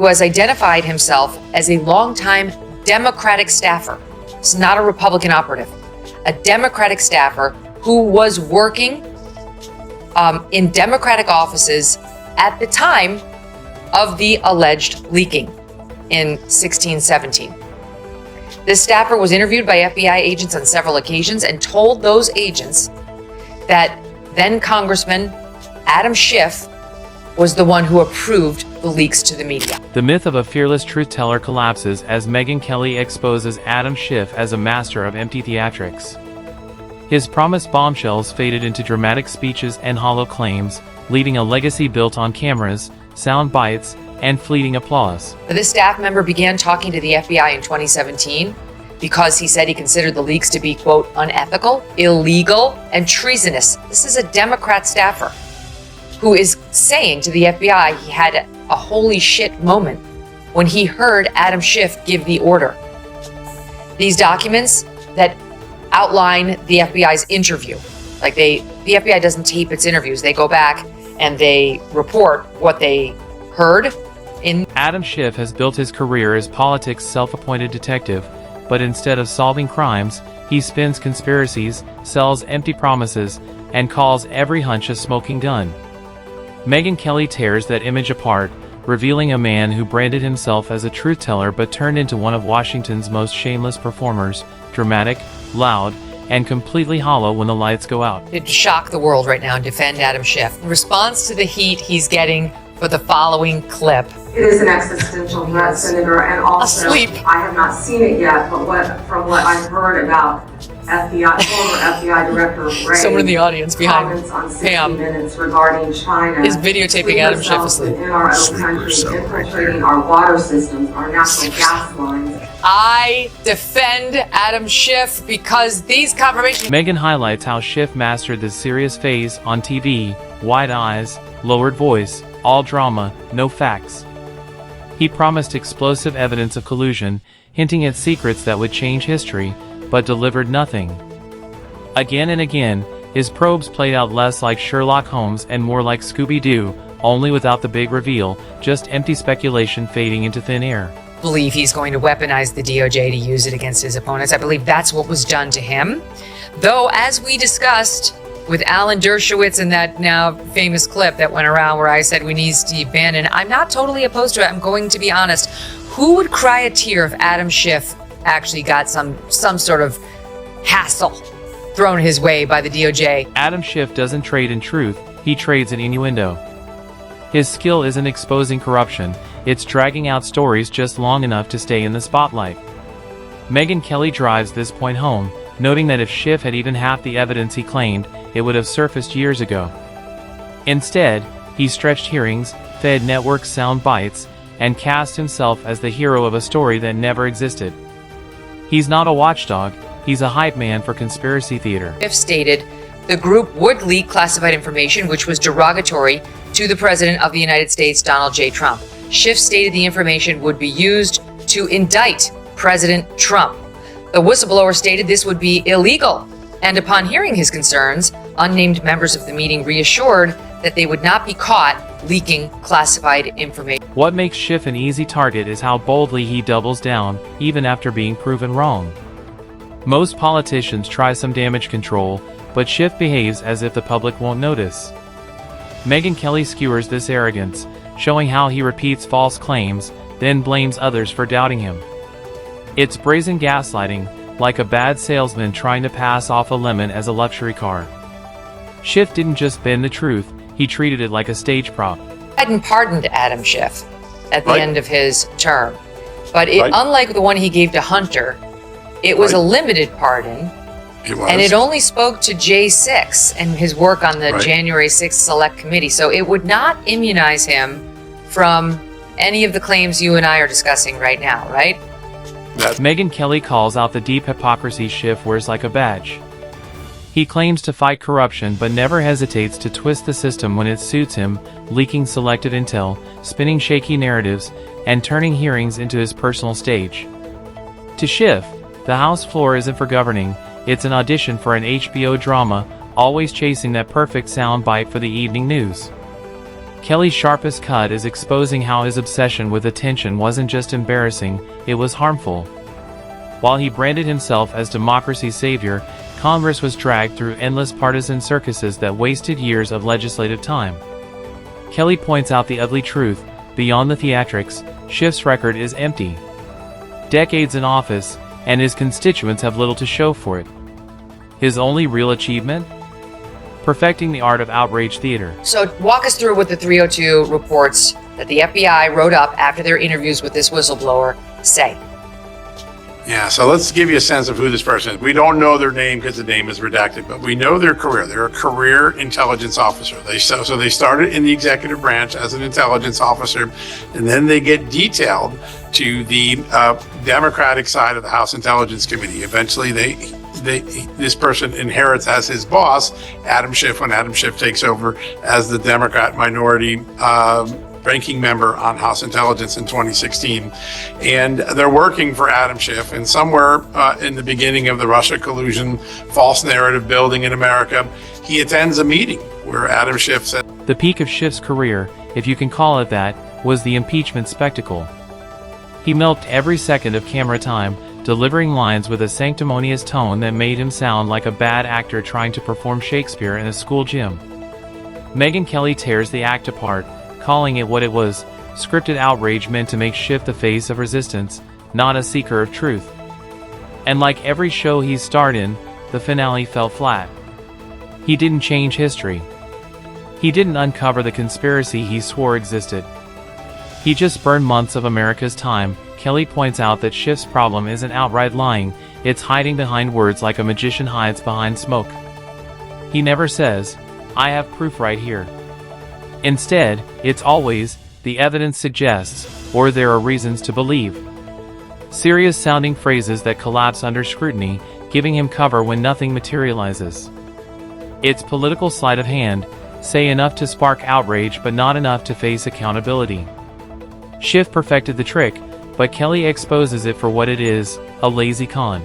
who has identified himself as a longtime Democratic staffer. It's not a Republican operative, a Democratic staffer who was working in Democratic offices at the time of the alleged leaking in 16-17. This staffer was interviewed by FBI agents on several occasions and told those agents that then Congressman Adam Schiff was the one who approved the leaks to the media. The myth of a fearless truth-teller collapses as Megyn Kelly exposes Adam Schiff as a master of empty theatrics. His promised bombshells faded into dramatic speeches and hollow claims, leaving a legacy built on cameras, sound bites, and fleeting applause. This staff member began talking to the FBI in 2017 because he said he considered the leaks to be, quote, unethical, illegal, and treasonous. This is a Democrat staffer who is saying to the FBI he had a holy shit moment when he heard Adam Schiff give the order. These documents that outline the FBI's interview, like the FBI doesn't tape its interviews, they go back and they report what they heard. Adam Schiff has built his career as politics' self-appointed detective, but instead of solving crimes, he spins conspiracies, sells empty promises, and calls every hunch a smoking gun. Megyn Kelly tears that image apart, revealing a man who branded himself as a truth-teller but turned into one of Washington's most shameless performers, dramatic, loud, and completely hollow when the lights go out. It'd shock the world right now and defend Adam Schiff. In response to the heat he's getting for the following clip. It is an existential threat, Senator, and also Asleep. I have not seen it yet, but from what I've heard about former FBI Director Ray, Someone in the audience behind comments on 60 Pam Minutes regarding China is videotaping Adam Schiff asleep. in our own country, infiltrating our water systems, our natural gas lines. I defend Adam Schiff because these confirmations. Megyn highlights how Schiff mastered this serious phase on TV: wide eyes, lowered voice, all drama, no facts. He promised explosive evidence of collusion, hinting at secrets that would change history, but delivered nothing. Again and again, his probes played out less like Sherlock Holmes and more like Scooby-Doo, only without the big reveal, just empty speculation fading into thin air. I believe he's going to weaponize the DOJ to use it against his opponents. I believe that's what was done to him. Though, as we discussed with Alan Dershowitz in that now famous clip that went around where I said we need Steve Bannon, I'm not totally opposed to it. I'm going to be honest. Who would cry a tear if Adam Schiff actually got some sort of hassle thrown his way by the DOJ? Adam Schiff doesn't trade in truth, he trades in innuendo. His skill isn't exposing corruption, it's dragging out stories just long enough to stay in the spotlight. Megyn Kelly drives this point home, noting that if Schiff had even half the evidence he claimed, it would have surfaced years ago. Instead, he stretched hearings, fed network sound bites, and cast himself as the hero of a story that never existed. He's not a watchdog, he's a hype man for conspiracy theater. Schiff stated the group would leak classified information which was derogatory to the President of the United States, Donald J. Trump. Schiff stated the information would be used to indict President Trump. The whistleblower stated this would be illegal, and upon hearing his concerns, unnamed members of the meeting reassured that they would not be caught leaking classified information. What makes Schiff an easy target is how boldly he doubles down, even after being proven wrong. Most politicians try some damage control, but Schiff behaves as if the public won't notice. Megyn Kelly skewers this arrogance, showing how he repeats false claims, then blames others for doubting him. It's brazen gaslighting, like a bad salesman trying to pass off a lemon as a luxury car. Schiff didn't just bend the truth, he treated it like a stage prop. Biden pardoned Adam Schiff at the end of his term, but Right. unlike the one he gave to Hunter, it was a limited pardon, and it only spoke to J6 and his work on the January 6th Select Committee, so it would not immunize him from any of the claims you and I are discussing right now, right? Megyn Kelly calls out the deep hypocrisy Schiff wears like a badge. He claims to fight corruption but never hesitates to twist the system when it suits him, leaking selected intel, spinning shaky narratives, and turning hearings into his personal stage. To Schiff, the House floor isn't for governing, it's an audition for an HBO drama, always chasing that perfect sound bite for the evening news. Kelly's sharpest cut is exposing how his obsession with attention wasn't just embarrassing, it was harmful. While he branded himself as democracy's savior, Congress was dragged through endless partisan circuses that wasted years of legislative time. Kelly points out the ugly truth: beyond the theatrics, Schiff's record is empty. Decades in office, and his constituents have little to show for it. His only real achievement? Perfecting the art of outrage theater. So walk us through what the 302 reports that the FBI wrote up after their interviews with this whistleblower say. Yeah, so let's give you a sense of who this person is. We don't know their name because the name is redacted, but we know their career. They're a career intelligence officer. So they started in the executive branch as an intelligence officer, and then they get detailed to the Democratic side of the House Intelligence Committee. Eventually, this person inherits as his boss, Adam Schiff, when Adam Schiff takes over as the Democrat minority ranking member on House Intelligence in 2016. And they're working for Adam Schiff, and somewhere in the beginning of the Russia collusion, false narrative building in America, he attends a meeting where Adam Schiff said, The peak of Schiff's career, if you can call it that, was the impeachment spectacle. He milked every second of camera time, delivering lines with a sanctimonious tone that made him sound like a bad actor trying to perform Shakespeare in a school gym. Megyn Kelly tears the act apart, calling it what it was: scripted outrage meant to make Schiff the face of resistance, not a seeker of truth. And like every show he's starred in, the finale fell flat. He didn't change history. He didn't uncover the conspiracy he swore existed. He just burned months of America's time. Kelly points out that Schiff's problem isn't outright lying, it's hiding behind words like a magician hides behind smoke. He never says, "I have proof right here." Instead, it's always, "the evidence suggests," or "there are reasons to believe." Serious-sounding phrases that collapse under scrutiny, giving him cover when nothing materializes. It's political sleight of hand, say enough to spark outrage but not enough to face accountability. Schiff perfected the trick, but Kelly exposes it for what it is: a lazy con.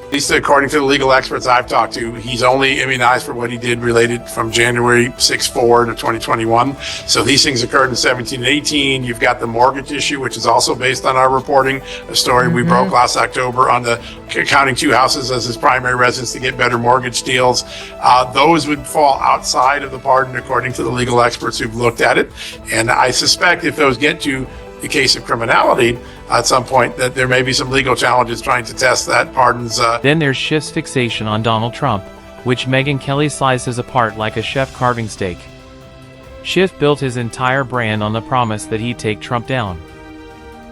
at least according to the legal experts I've talked to, he's only immunized for what he did related from January 6-4 to 2021. So these things occurred in 17 and 18. You've got the mortgage issue, which is also based on our reporting, a story we broke last October on the counting two houses as his primary residence to get better mortgage deals. Those would fall outside of the pardon according to the legal experts who've looked at it. And I suspect if those get to the case of criminality at some point, that there may be some legal challenges trying to test that pardons. Then there's Schiff's fixation on Donald Trump, which Megyn Kelly slices apart like a chef carving steak. Schiff built his entire brand on the promise that he'd take Trump down.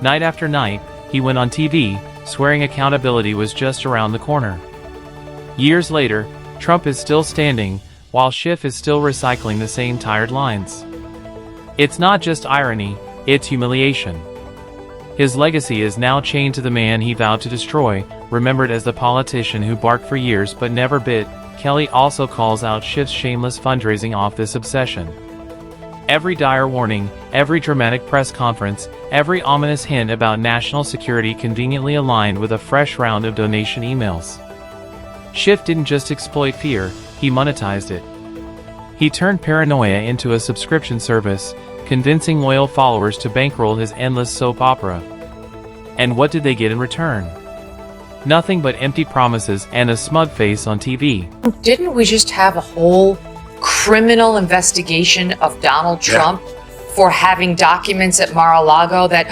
Night after night, he went on TV, swearing accountability was just around the corner. Years later, Trump is still standing, while Schiff is still recycling the same tired lines. It's not just irony, it's humiliation. His legacy is now chained to the man he vowed to destroy, remembered as the politician who barked for years but never bit. Kelly also calls out Schiff's shameless fundraising off this obsession. Every dire warning, every dramatic press conference, every ominous hint about national security conveniently aligned with a fresh round of donation emails. Schiff didn't just exploit fear, he monetized it. He turned paranoia into a subscription service, convincing loyal followers to bankroll his endless soap opera. And what did they get in return? Nothing but empty promises and a smug face on TV. Didn't we just have a whole criminal investigation of Donald Trump for having documents at Mar-a-Lago that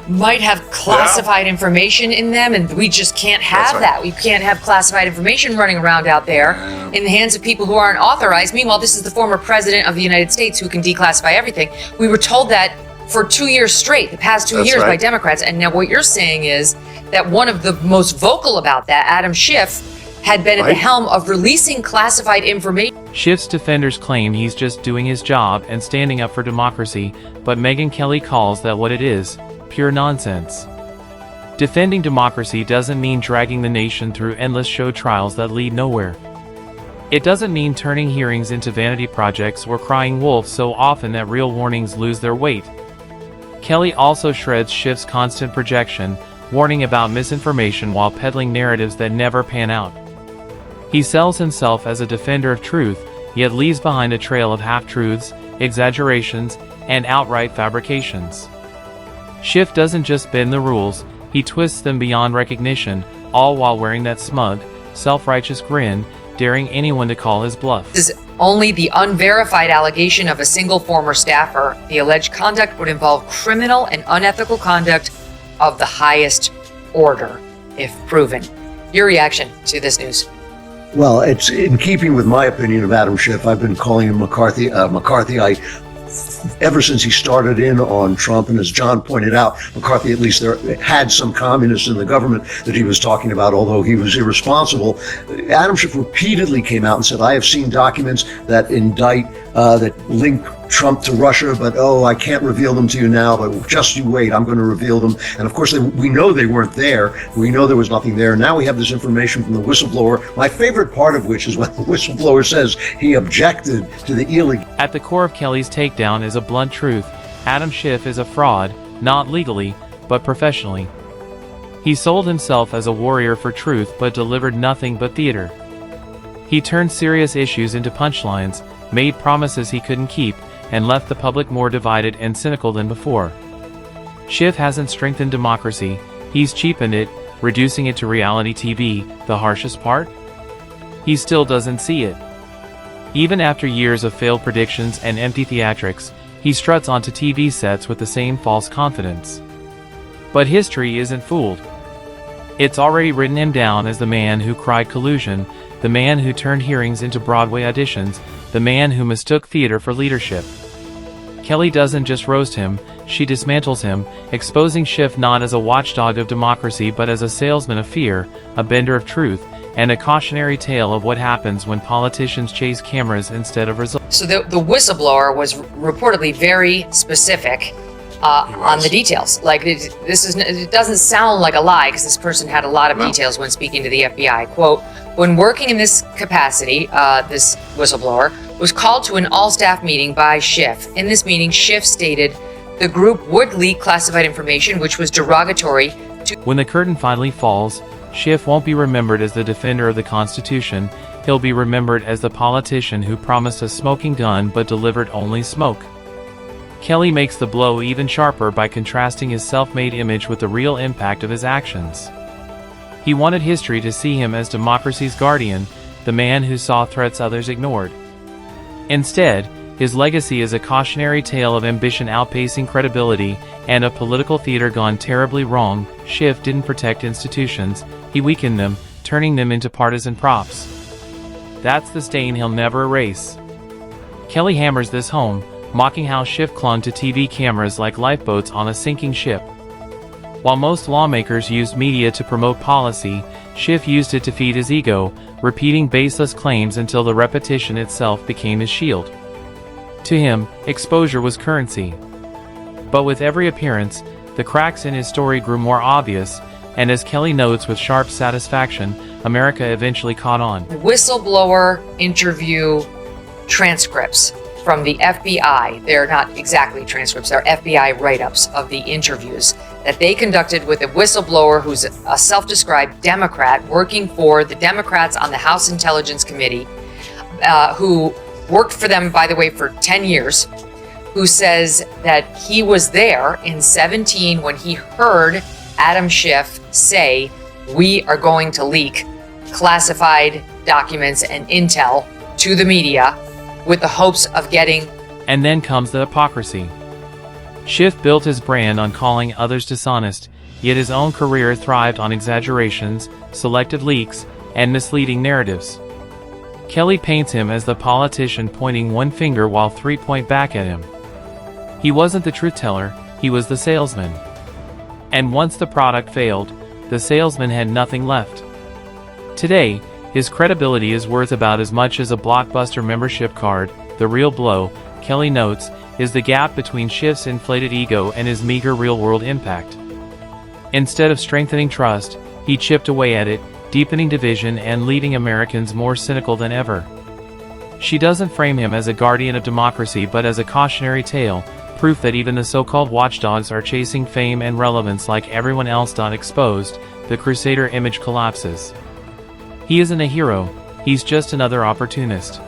might have classified information in them, and we just can't have that. We can't have classified information running around out there in the hands of people who aren't authorized. Meanwhile, this is the former president of the United States who can declassify everything. We were told that for 2 years straight, the past 2 years by Democrats, and now what you're saying is that one of the most vocal about that, Adam Schiff, had been at the helm of releasing classified information. Schiff's defenders claim he's just doing his job and standing up for democracy, but Megyn Kelly calls that what it is: pure nonsense. Defending democracy doesn't mean dragging the nation through endless show trials that lead nowhere. It doesn't mean turning hearings into vanity projects or crying wolf so often that real warnings lose their weight. Kelly also shreds Schiff's constant projection, warning about misinformation while peddling narratives that never pan out. He sells himself as a defender of truth, yet leaves behind a trail of half-truths, exaggerations, and outright fabrications. Schiff doesn't just bend the rules, he twists them beyond recognition, all while wearing that smug, self-righteous grin, daring anyone to call his bluff. This is only the unverified allegation of a single former staffer. The alleged conduct would involve criminal and unethical conduct of the highest order, if proven. Your reaction to this news? Well, it's in keeping with my opinion of Adam Schiff. I've been calling him McCarthyite ever since he started in on Trump. And as John pointed out, McCarthy, at least there had some communists in the government that he was talking about, although he was irresponsible. Adam Schiff repeatedly came out and said, I have seen documents that indict, that link Trump to Russia, but I can't reveal them to you now, but just you wait, I'm going to reveal them. And of course, we know they weren't there. We know there was nothing there. Now we have this information from the whistleblower, my favorite part of which is when the whistleblower says he objected to the illegal. At the core of Kelly's takedown is a blunt truth. Adam Schiff is a fraud, not legally, but professionally. He sold himself as a warrior for truth but delivered nothing but theater. He turned serious issues into punchlines, made promises he couldn't keep, and left the public more divided and cynical than before. Schiff hasn't strengthened democracy, he's cheapened it, reducing it to reality TV. The harshest part? He still doesn't see it. Even after years of failed predictions and empty theatrics, he struts onto TV sets with the same false confidence. But history isn't fooled. It's already written him down as the man who cried collusion, the man who turned hearings into Broadway auditions, the man who mistook theater for leadership. Kelly doesn't just roast him, she dismantles him, exposing Schiff not as a watchdog of democracy but as a salesman of fear, a bender of truth, and a cautionary tale of what happens when politicians chase cameras instead of results. So the whistleblower was reportedly very specific on the details. Like it doesn't sound like a lie because this person had a lot of details when speaking to the FBI. Quote, when working in this capacity, this whistleblower was called to an all-staff meeting by Schiff. In this meeting, Schiff stated the group would leak classified information which was derogatory to... When the curtain finally falls, Schiff won't be remembered as the defender of the Constitution, he'll be remembered as the politician who promised a smoking gun but delivered only smoke. Kelly makes the blow even sharper by contrasting his self-made image with the real impact of his actions. He wanted history to see him as democracy's guardian, the man who saw threats others ignored. Instead, his legacy is a cautionary tale of ambition outpacing credibility and of political theater gone terribly wrong. Schiff didn't protect institutions, he weakened them, turning them into partisan props. That's the stain he'll never erase. Kelly hammers this home, mocking how Schiff clung to TV cameras like lifeboats on a sinking ship. While most lawmakers used media to promote policy, Schiff used it to feed his ego, repeating baseless claims until the repetition itself became his shield. To him, exposure was currency. But with every appearance, the cracks in his story grew more obvious, and as Kelly notes with sharp satisfaction, America eventually caught on. Whistleblower interview transcripts from the FBI. They're not exactly transcripts, they're FBI write-ups of the interviews that they conducted with a whistleblower who's a self-described Democrat working for the Democrats on the House Intelligence Committee, who worked for them, by the way, for 10 years, who says that he was there in 2017 when he heard Adam Schiff say, we are going to leak classified documents and intel to the media with the hopes of getting... And then comes the hypocrisy. Schiff built his brand on calling others dishonest, yet his own career thrived on exaggerations, selective leaks, and misleading narratives. Kelly paints him as the politician pointing one finger while three point back at him. He wasn't the truth teller, he was the salesman. And once the product failed, the salesman had nothing left. Today, his credibility is worth about as much as a Blockbuster membership card. The real blow, Kelly notes, is the gap between Schiff's inflated ego and his meager real-world impact. Instead of strengthening trust, he chipped away at it, deepening division and leaving Americans more cynical than ever. She doesn't frame him as a guardian of democracy but as a cautionary tale, proof that even the so-called watchdogs are chasing fame and relevance like everyone else. Exposed, the crusader image collapses. He isn't a hero, he's just another opportunist.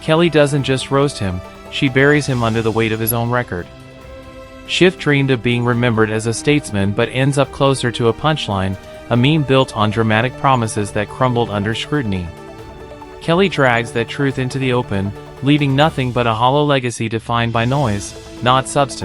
Kelly doesn't just roast him, she buries him under the weight of his own record. Schiff dreamed of being remembered as a statesman but ends up closer to a punchline, a meme built on dramatic promises that crumbled under scrutiny. Kelly drags that truth into the open, leaving nothing but a hollow legacy defined by noise, not substance.